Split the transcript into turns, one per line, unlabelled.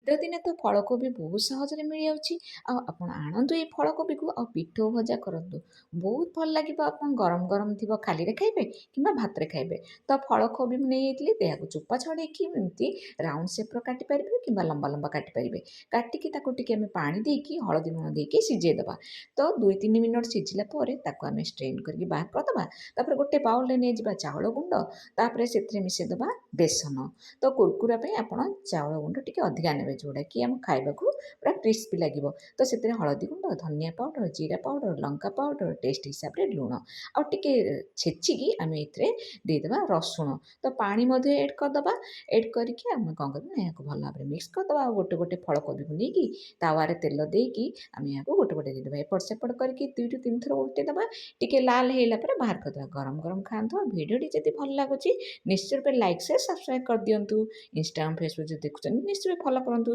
ଶୀତଦିନେ ତ ଫଳକୋବି ବହୁତ ସହଜରେ ମିଳିଯାଉଛି। ଆଉ ଆପଣ ଆଣନ୍ତୁ ଏଇ ଫଳକୋବିକୁ ଆଉ ପିଠଉ ଭଜା କରନ୍ତୁ। ବହୁତ ଭଲ ଲାଗିବ ଆପଣ ଗରମ ଗରମ ଥିବ ଖାଲିରେ ଖାଇବେ କିମ୍ବା ଭାତରେ ଖାଇବେ। ତ ଫଳକୋବି ମୁଁ ନେଇଯାଇଥିଲି ଏହାକୁ ଚୋପା ଛଡ଼େଇକି ଏମିତି ରାଉଣ୍ଡ ସେପ୍ର କାଟିପାରିବେ କିମ୍ବା ଲମ୍ବା ଲମ୍ବା କାଟିପାରିବେ। କାଟିକି ତାକୁ ଟିକେ ଆମେ ପାଣି ଦେଇକି ହଳଦୀ ଲୁଣ ଦେଇକି ସିଝେଇଦେବା। ତ 2-3 ମିନିଟ୍ ସିଝିଲା ପରେ ତାକୁ ଆମେ ଷ୍ଟ୍ରେନ୍ କରିକି ବାହାର କରିଦେବା। ତାପରେ ଗୋଟେ ବାଉଲରେ ନେଇଯିବା ଚାଉଳ ଗୁଣ୍ଡ, ତାପରେ ସେଥିରେ ମିଶାଇଦେବା ବେସନ। ତ କୁରକୁରା ପାଇଁ ଆପଣ ଚାଉଳ ଗୁଣ୍ଡ ଟିକେ ଅଧିକା ନେବେ, ଯେଉଁଟାକି ଆମ ଖାଇବାକୁ ପୁରା କ୍ରିସ୍ପି ଲାଗିବ। ତ ସେଥିରେ ହଳଦୀ ଗୁଣ୍ଡ, ଧନିଆ ପାଉଡ଼ର, ଜିରା ପାଉଡ଼ର, ଲଙ୍କା ପାଉଡ଼ର, ଟେଷ୍ଟ ହିସାବରେ ଲୁଣ ଆଉ ଟିକେ ଛେଚିକି ଆମେ ଏଥିରେ ଦେଇଦେବା ରସୁଣ। ତ ପାଣି ମଧ୍ୟ ଏଡ଼୍ କରିଦେବା। ଏଡ଼୍ କରିକି ଆମେ କ'ଣ କରିବା ନା ଏହାକୁ ଭଲ ଭାବରେ ମିକ୍ସ କରିଦେବା। ଆଉ ଗୋଟେ ଗୋଟେ ଫଳକୋବିକୁ ନେଇକି ତାୱାରେ ତେଲ ଦେଇକି ଆମେ ଏହାକୁ ଗୋଟେ ଗୋଟେ ଦେଇଦେବା। ଏପଟ ସେପଟ କରିକି 2-3 ଥର ଉଲଟେଇ ଦେବା। ଟିକେ ଲାଲ ହେଇଗଲା ପରେ ବାହାର କରିଦେବା। ଗରମ ଗରମ ଖାଆନ୍ତୁ। ଆଉ ଭିଡ଼ିଓଟି ଯଦି ଭଲ ଲାଗୁଛି ନିଶ୍ଚିତ ରୂପେ ଲାଇକ୍, ସେୟାର, ସବସ୍କ୍ରାଇବ୍ କରିଦିଅନ୍ତୁ। ଇନଷ୍ଟାଗ୍ରାମ, ଫେସବୁକ୍ ଯଦି ଦେଖୁଛନ୍ତି ନିଶ୍ଚୟ ଫଲୋ କରନ୍ତୁ।